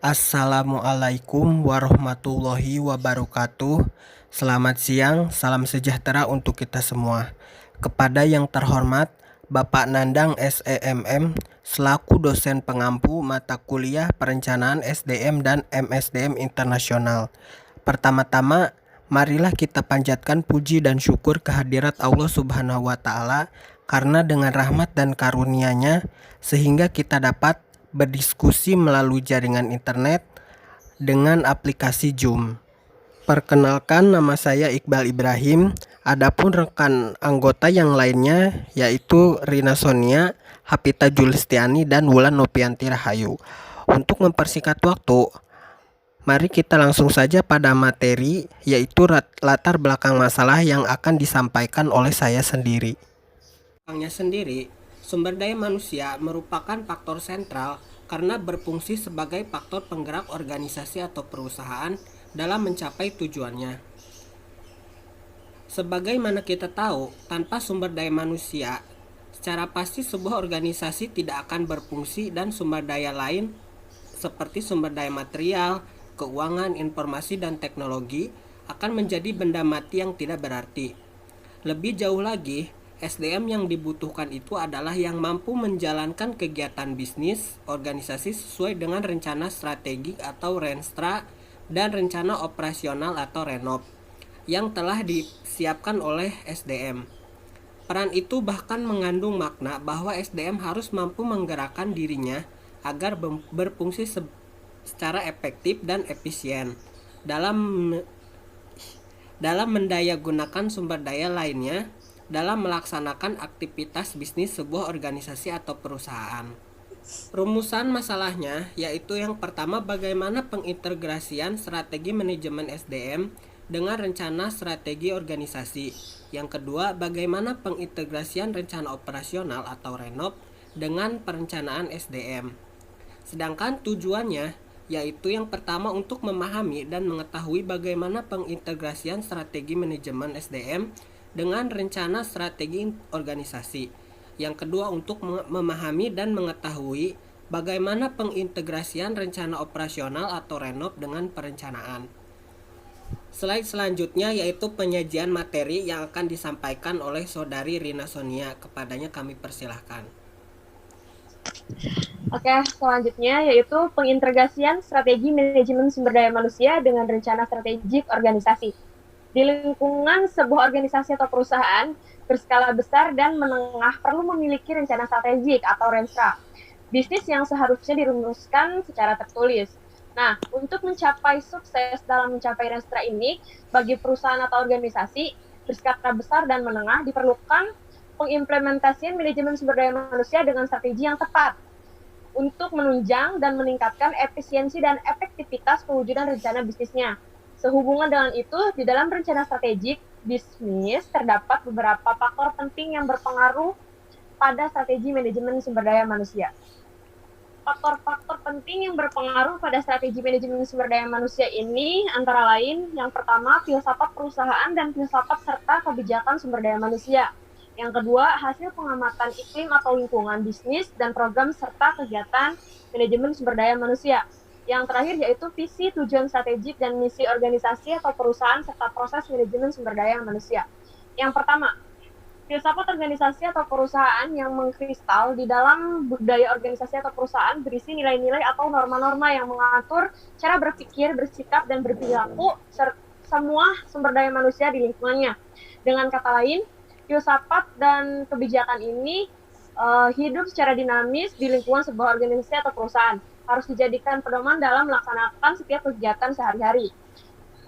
Assalamualaikum warahmatullahi wabarakatuh. Selamat siang, salam sejahtera untuk kita semua. Kepada yang terhormat Bapak Nandang SEMM selaku dosen pengampu mata kuliah Perencanaan SDM dan MSDM Internasional. Pertama-tama, marilah kita panjatkan puji dan syukur kehadirat Allah Subhanahu wa Ta'ala, karena dengan rahmat dan karunia-Nya sehingga kita dapat berdiskusi melalui jaringan internet dengan aplikasi Zoom. Perkenalkan, nama saya Iqbal Ibrahim. Adapun rekan anggota yang lainnya yaitu Rina Sonia, Hapita Julistiani, dan Wulan Nopianti Rahayu. Untuk mempersingkat waktu, mari kita langsung saja pada materi, yaitu latar belakang masalah yang akan disampaikan oleh saya sendiri. Belakangnya sendiri, sumber daya manusia merupakan faktor sentral karena berfungsi sebagai faktor penggerak organisasi atau perusahaan dalam mencapai tujuannya. Sebagaimana kita tahu, tanpa sumber daya manusia, secara pasti sebuah organisasi tidak akan berfungsi, dan sumber daya lain seperti sumber daya material, keuangan, informasi, dan teknologi akan menjadi benda mati yang tidak berarti. Lebih jauh lagi, SDM yang dibutuhkan itu adalah yang mampu menjalankan kegiatan bisnis organisasi sesuai dengan rencana strategik atau Renstra dan rencana operasional atau Renop yang telah disiapkan oleh SDM. Peran itu bahkan mengandung makna bahwa SDM harus mampu menggerakkan dirinya agar berfungsi secara efektif dan efisien dalam mendayagunakan sumber daya lainnya dalam melaksanakan aktivitas bisnis sebuah organisasi atau perusahaan. Rumusan masalahnya yaitu yang pertama, bagaimana pengintegrasian strategi manajemen SDM dengan rencana strategi organisasi. Yang kedua, bagaimana pengintegrasian rencana operasional atau Renop dengan perencanaan SDM. Sedangkan tujuannya yaitu yang pertama untuk memahami dan mengetahui bagaimana pengintegrasian strategi manajemen SDM dengan rencana strategi organisasi. Yang kedua, untuk memahami dan mengetahui bagaimana pengintegrasian rencana operasional atau Renop dengan perencanaan. Slide selanjutnya yaitu penyajian materi yang akan disampaikan oleh Saudari Rina Sonia. Kepadanya kami persilahkan. Oke, selanjutnya yaitu pengintegrasian strategi manajemen sumber daya manusia dengan rencana strategik organisasi. Di lingkungan sebuah organisasi atau perusahaan berskala besar dan menengah perlu memiliki rencana strategik atau Renstra, bisnis yang seharusnya dirumuskan secara tertulis. Nah, untuk mencapai sukses dalam mencapai Renstra ini, bagi perusahaan atau organisasi berskala besar dan menengah diperlukan pengimplementasian manajemen sumber daya manusia dengan strategi yang tepat untuk menunjang dan meningkatkan efisiensi dan efektivitas pewujudan rencana bisnisnya. Sehubungan dengan itu, di dalam rencana strategik bisnis terdapat beberapa faktor penting yang berpengaruh pada strategi manajemen sumber daya manusia. Faktor-faktor penting yang berpengaruh pada strategi manajemen sumber daya manusia ini antara lain, yang pertama, filsafat perusahaan dan filsafat serta kebijakan sumber daya manusia. Yang kedua, hasil pengamatan iklim atau lingkungan bisnis dan program serta kegiatan manajemen sumber daya manusia. Yang terakhir yaitu visi, tujuan strategik, dan misi organisasi atau perusahaan serta proses manajemen sumber daya manusia. Yang pertama, filsafat organisasi atau perusahaan yang mengkristal di dalam budaya organisasi atau perusahaan berisi nilai-nilai atau norma-norma yang mengatur cara berpikir, bersikap, dan berperilaku semua sumber daya manusia di lingkungannya. Dengan kata lain, filsafat dan kebijakan ini hidup secara dinamis di lingkungan sebuah organisasi atau perusahaan, harus dijadikan pedoman dalam melaksanakan setiap kegiatan sehari-hari.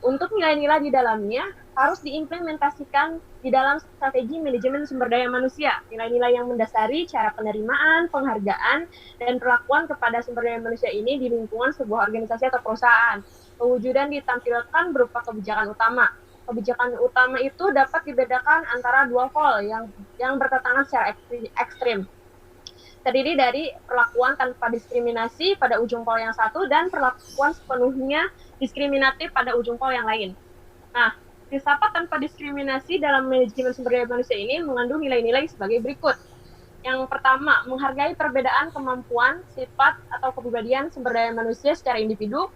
Untuk nilai-nilai di dalamnya harus diimplementasikan di dalam strategi manajemen sumber daya manusia. Nilai-nilai yang mendasari cara penerimaan, penghargaan, dan perlakuan kepada sumber daya manusia ini di lingkungan sebuah organisasi atau perusahaan. Pewujudan ditampilkan berupa kebijakan utama. Kebijakan utama itu dapat dibedakan antara dua pol yang bertentangan secara ekstrim. Terdiri dari perlakuan tanpa diskriminasi pada ujung pol yang satu dan perlakuan sepenuhnya diskriminatif pada ujung pol yang lain. Nah, filsafat tanpa diskriminasi dalam manajemen sumber daya manusia ini mengandung nilai-nilai sebagai berikut. Yang pertama, menghargai perbedaan kemampuan, sifat, atau kepribadian sumber daya manusia secara individu.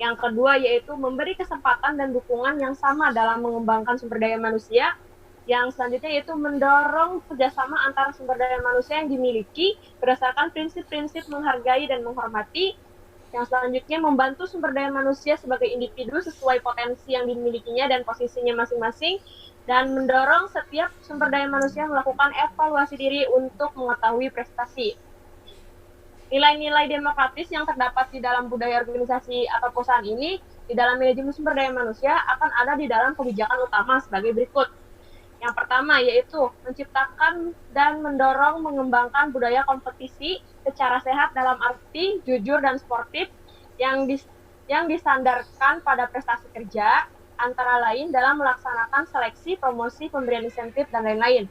Yang kedua, yaitu memberi kesempatan dan dukungan yang sama dalam mengembangkan sumber daya manusia. Yang selanjutnya yaitu mendorong kerjasama antara sumber daya manusia yang dimiliki berdasarkan prinsip-prinsip menghargai dan menghormati. Yang selanjutnya membantu sumber daya manusia sebagai individu sesuai potensi yang dimilikinya dan posisinya masing-masing, dan mendorong setiap sumber daya manusia melakukan evaluasi diri untuk mengetahui prestasi. Nilai-nilai demokratis yang terdapat di dalam budaya organisasi atau perusahaan ini di dalam manajemen sumber daya manusia akan ada di dalam kebijakan utama sebagai berikut. Yang pertama yaitu menciptakan dan mendorong mengembangkan budaya kompetisi secara sehat dalam arti jujur dan sportif yang disandarkan pada prestasi kerja, antara lain dalam melaksanakan seleksi, promosi, pemberian insentif, dan lain-lain.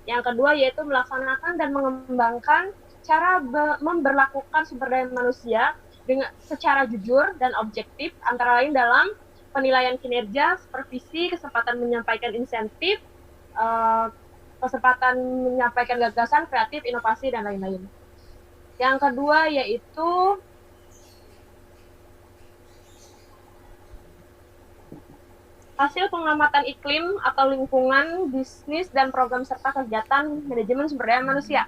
Yang kedua yaitu melaksanakan dan mengembangkan cara memberlakukan sumber daya manusia dengan secara jujur dan objektif, antara lain dalam penilaian kinerja, supervisi, kesempatan menyampaikan insentif, kesempatan menyampaikan gagasan, kreatif, inovasi, dan lain-lain. Yang kedua yaitu hasil pengamatan iklim atau lingkungan, bisnis, dan program serta kegiatan manajemen sumber daya manusia.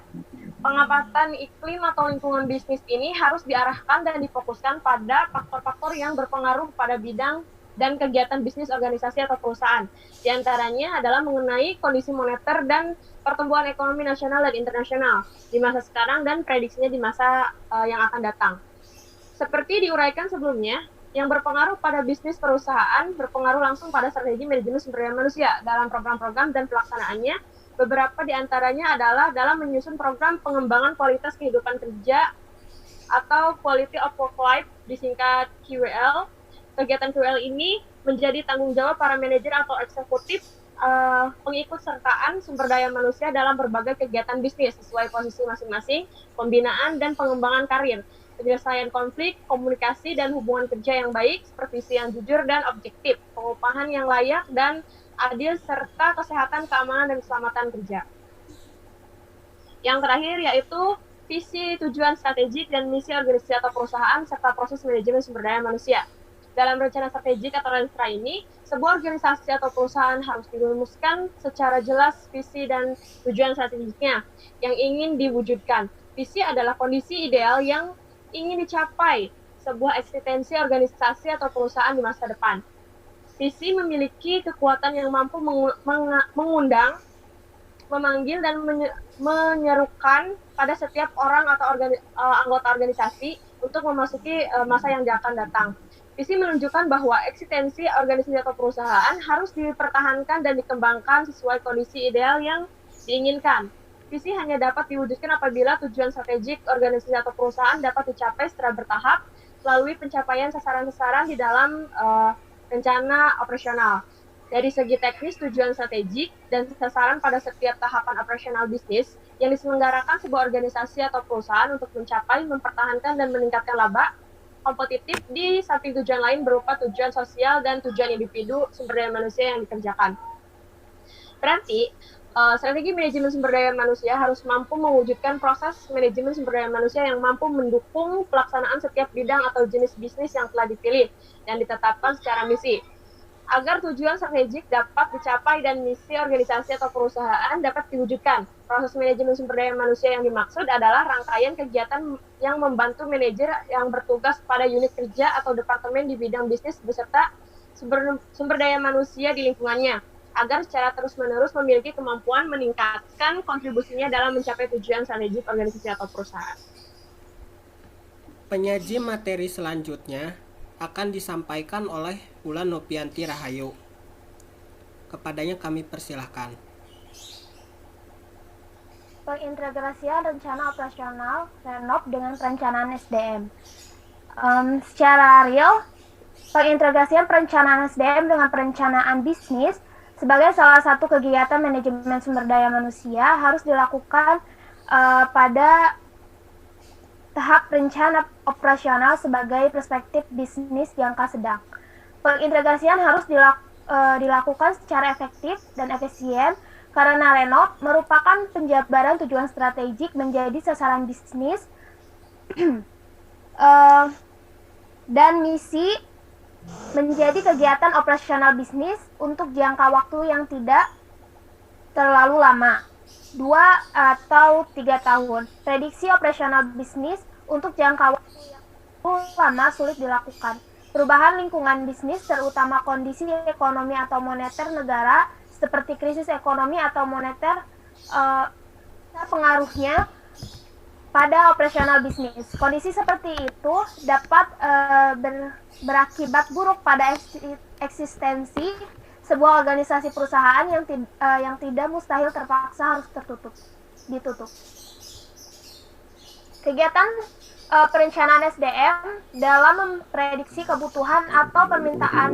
Pengamatan iklim atau lingkungan bisnis ini harus diarahkan dan difokuskan pada faktor-faktor yang berpengaruh pada bidang dan kegiatan bisnis organisasi atau perusahaan. Di antaranya adalah mengenai kondisi moneter dan pertumbuhan ekonomi nasional dan internasional di masa sekarang dan prediksinya di masa yang akan datang. Seperti diuraikan sebelumnya, yang berpengaruh pada bisnis perusahaan berpengaruh langsung pada strategi manajemen sumber daya manusia dalam program-program dan pelaksanaannya. Beberapa di antaranya adalah dalam menyusun program pengembangan kualitas kehidupan kerja atau Quality of Work Life, disingkat QWL. Kegiatan QWL ini menjadi tanggung jawab para manajer atau eksekutif pengikut sertaan sumber daya manusia dalam berbagai kegiatan bisnis sesuai posisi masing-masing, pembinaan dan pengembangan karir, penyelesaian konflik, komunikasi dan hubungan kerja yang baik, supervisi yang jujur dan objektif, pengupahan yang layak dan adil, serta kesehatan, keamanan, dan keselamatan kerja. Yang terakhir yaitu visi, tujuan strategik, dan misi organisasi atau perusahaan, serta proses manajemen sumber daya manusia. Dalam rencana strategik atau Renstra ini, sebuah organisasi atau perusahaan harus dirumuskan secara jelas visi dan tujuan strategiknya yang ingin diwujudkan. Visi adalah kondisi ideal yang ingin dicapai sebuah eksistensi organisasi atau perusahaan di masa depan. Visi memiliki kekuatan yang mampu mengundang, memanggil, dan menyerukan pada setiap orang atau anggota organisasi untuk memasuki masa yang akan datang. Visi menunjukkan bahwa eksistensi organisasi atau perusahaan harus dipertahankan dan dikembangkan sesuai kondisi ideal yang diinginkan. Visi hanya dapat diwujudkan apabila tujuan strategik organisasi atau perusahaan dapat dicapai secara bertahap melalui pencapaian sasaran-sasaran di dalam rencana operasional. Dari segi teknis, tujuan strategik dan sasaran pada setiap tahapan operasional bisnis yang diselenggarakan sebuah organisasi atau perusahaan untuk mencapai, mempertahankan, dan meningkatkan laba kompetitif di samping tujuan lain berupa tujuan sosial dan tujuan individu sumber daya manusia yang dikerjakan. Berarti, strategi manajemen sumber daya manusia harus mampu mewujudkan proses manajemen sumber daya manusia yang mampu mendukung pelaksanaan setiap bidang atau jenis bisnis yang telah dipilih dan ditetapkan secara misi. Agar tujuan strategik dapat dicapai dan misi organisasi atau perusahaan dapat diwujudkan. Proses manajemen sumber daya manusia yang dimaksud adalah rangkaian kegiatan yang membantu manajer yang bertugas pada unit kerja atau departemen di bidang bisnis beserta sumber daya manusia di lingkungannya, agar secara terus-menerus memiliki kemampuan meningkatkan kontribusinya dalam mencapai tujuan strategik organisasi atau perusahaan. Penyaji materi selanjutnya akan disampaikan oleh Ulan Nopianti Rahayu. Kepadanya kami persilahkan. Pengintegrasian rencana operasional Renov dengan perencanaan SDM. Secara real, pengintegrasian perencanaan SDM dengan perencanaan bisnis sebagai salah satu kegiatan manajemen sumber daya manusia harus dilakukan pada tahap rencana operasional sebagai perspektif bisnis jangka sedang. Pengintegrasian harus dilakukan secara efektif dan efisien Karena Renov merupakan penjabaran tujuan strategik menjadi sasaran bisnis dan misi menjadi kegiatan operasional bisnis untuk jangka waktu yang tidak terlalu lama, 2 atau 3 tahun. Prediksi operasional bisnis untuk jangka waktu yang lama sulit dilakukan. Perubahan lingkungan bisnis, terutama kondisi ekonomi atau moneter negara, seperti krisis ekonomi atau moneter, pengaruhnya pada operasional bisnis. Kondisi seperti itu dapat berakibat buruk pada eksistensi sebuah organisasi perusahaan yang tidak mustahil terpaksa harus ditutup. Kegiatan perencanaan SDM dalam memprediksi kebutuhan atau permintaan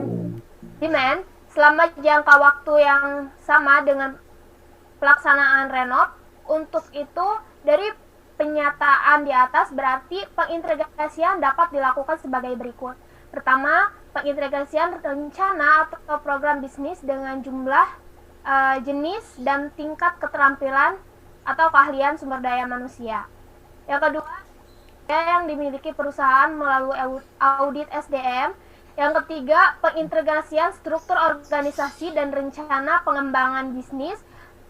demand selama jangka waktu yang sama dengan pelaksanaan Renov. Untuk itu, dari penyataan di atas berarti pengintegrasian dapat dilakukan sebagai berikut. Pertama, pengintegrasian rencana atau program bisnis dengan jumlah, jenis, dan tingkat keterampilan atau keahlian sumber daya manusia. Yang kedua, yang dimiliki perusahaan melalui audit SDM. Yang ketiga, pengintegrasian struktur organisasi dan rencana pengembangan bisnis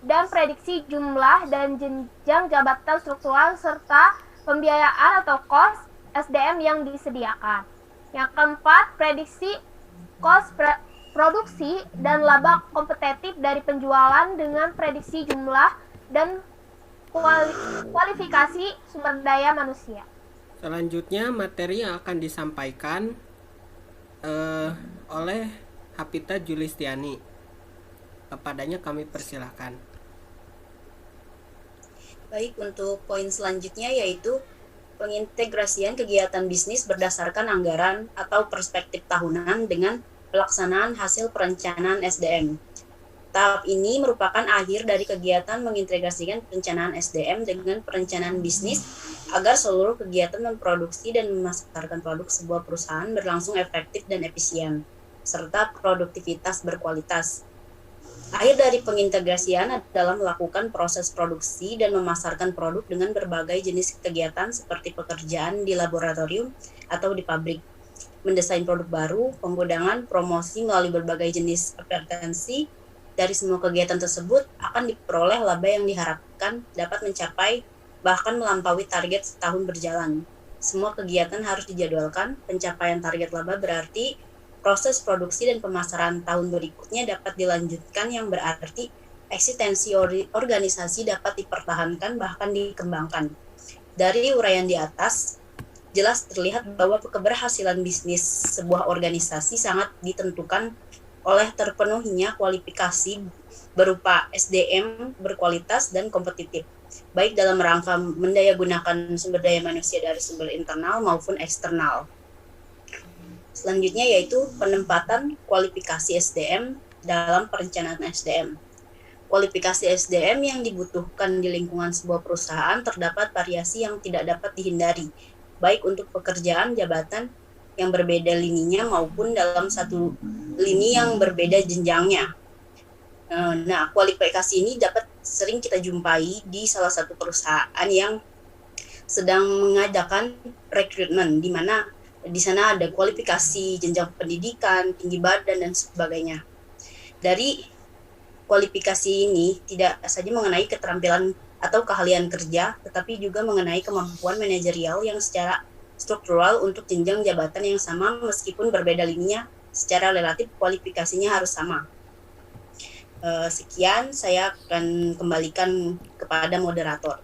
dan prediksi jumlah dan jenjang jabatan struktural serta pembiayaan atau cost SDM yang disediakan. Yang keempat, prediksi cost produksi dan laba kompetitif dari penjualan dengan prediksi jumlah dan kualifikasi sumber daya manusia. Selanjutnya materi yang akan disampaikan oleh Hapita Julistiani. Kepadanya kami persilahkan. Baik, untuk poin selanjutnya yaitu pengintegrasian kegiatan bisnis berdasarkan anggaran atau perspektif tahunan dengan pelaksanaan hasil perencanaan SDM. Tahap ini merupakan akhir dari kegiatan mengintegrasikan perencanaan SDM dengan perencanaan bisnis agar seluruh kegiatan memproduksi dan memasarkan produk sebuah perusahaan berlangsung efektif dan efisien, serta produktivitas berkualitas. Akhir dari pengintegrasian adalah melakukan proses produksi dan memasarkan produk dengan berbagai jenis kegiatan seperti pekerjaan di laboratorium atau di pabrik, mendesain produk baru, penggodangan, promosi melalui berbagai jenis advertensi. Dari semua kegiatan tersebut akan diperoleh laba yang diharapkan dapat mencapai bahkan melampaui target setahun berjalan. Semua kegiatan harus dijadwalkan. Pencapaian target laba berarti proses produksi dan pemasaran tahun berikutnya dapat dilanjutkan, yang berarti eksistensi organisasi dapat dipertahankan bahkan dikembangkan. Dari uraian di atas, jelas terlihat bahwa keberhasilan bisnis sebuah organisasi sangat ditentukan oleh terpenuhinya kualifikasi berupa SDM berkualitas dan kompetitif, baik dalam rangka mendayagunakan sumber daya manusia dari sumber internal maupun eksternal. Selanjutnya yaitu penempatan kualifikasi SDM dalam perencanaan SDM. Kualifikasi SDM yang dibutuhkan di lingkungan sebuah perusahaan terdapat variasi yang tidak dapat dihindari, baik untuk pekerjaan, jabatan yang berbeda lininya maupun dalam satu lini yang berbeda jenjangnya. Nah, kualifikasi ini dapat sering kita jumpai di salah satu perusahaan yang sedang mengadakan rekrutmen, di mana di sana ada kualifikasi jenjang pendidikan, tinggi badan, dan sebagainya. Dari kualifikasi ini tidak saja mengenai keterampilan atau keahlian kerja, tetapi juga mengenai kemampuan manajerial yang secara struktural untuk jenjang jabatan yang sama meskipun berbeda lininya, secara relatif kualifikasinya harus sama. Sekian, saya akan kembalikan kepada moderator.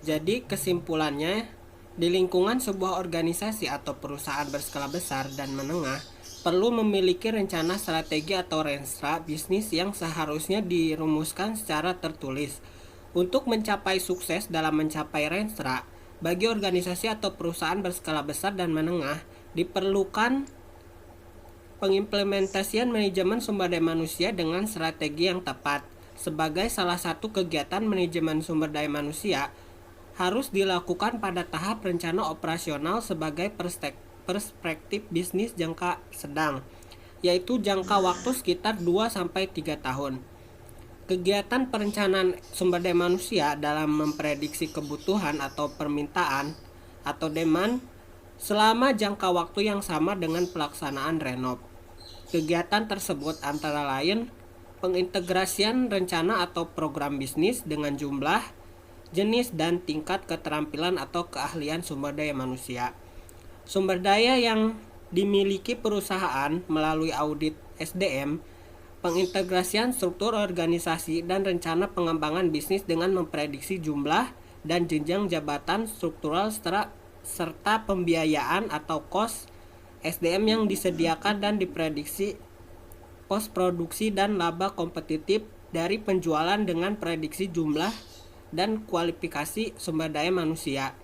Jadi kesimpulannya, di lingkungan sebuah organisasi atau perusahaan berskala besar dan menengah perlu memiliki rencana strategi atau renstra bisnis yang seharusnya dirumuskan secara tertulis. Untuk mencapai sukses dalam mencapai renstra, bagi organisasi atau perusahaan berskala besar dan menengah diperlukan pengimplementasian manajemen sumber daya manusia dengan strategi yang tepat. Sebagai salah satu kegiatan manajemen sumber daya manusia, harus dilakukan pada tahap rencana operasional sebagai perspektif bisnis jangka sedang, yaitu jangka waktu sekitar 2-3 tahun. Kegiatan perencanaan sumber daya manusia dalam memprediksi kebutuhan atau permintaan atau demand selama jangka waktu yang sama dengan pelaksanaan renov. Kegiatan tersebut antara lain pengintegrasian rencana atau program bisnis dengan jumlah, jenis, dan tingkat keterampilan atau keahlian sumber daya manusia. Sumber daya yang dimiliki perusahaan melalui audit SDM, pengintegrasian struktur organisasi dan rencana pengembangan bisnis dengan memprediksi jumlah dan jenjang jabatan struktural serta pembiayaan atau cost SDM yang disediakan dan diprediksi pos produksi dan laba kompetitif dari penjualan dengan prediksi jumlah dan kualifikasi sumber daya manusia.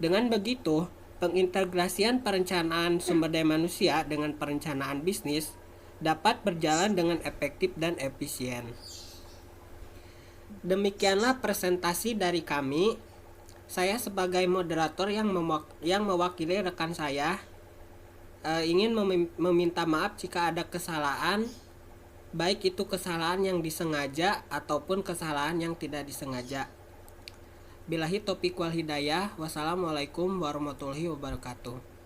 Dengan begitu, pengintegrasian perencanaan sumber daya manusia dengan perencanaan bisnis dapat berjalan dengan efektif dan efisien. Demikianlah presentasi dari kami. Saya sebagai moderator yang mewakili rekan saya ingin meminta maaf jika ada kesalahan, baik itu kesalahan yang disengaja ataupun kesalahan yang tidak disengaja. Billahi taufiq wal hidayah. Wassalamualaikum warahmatullahi wabarakatuh.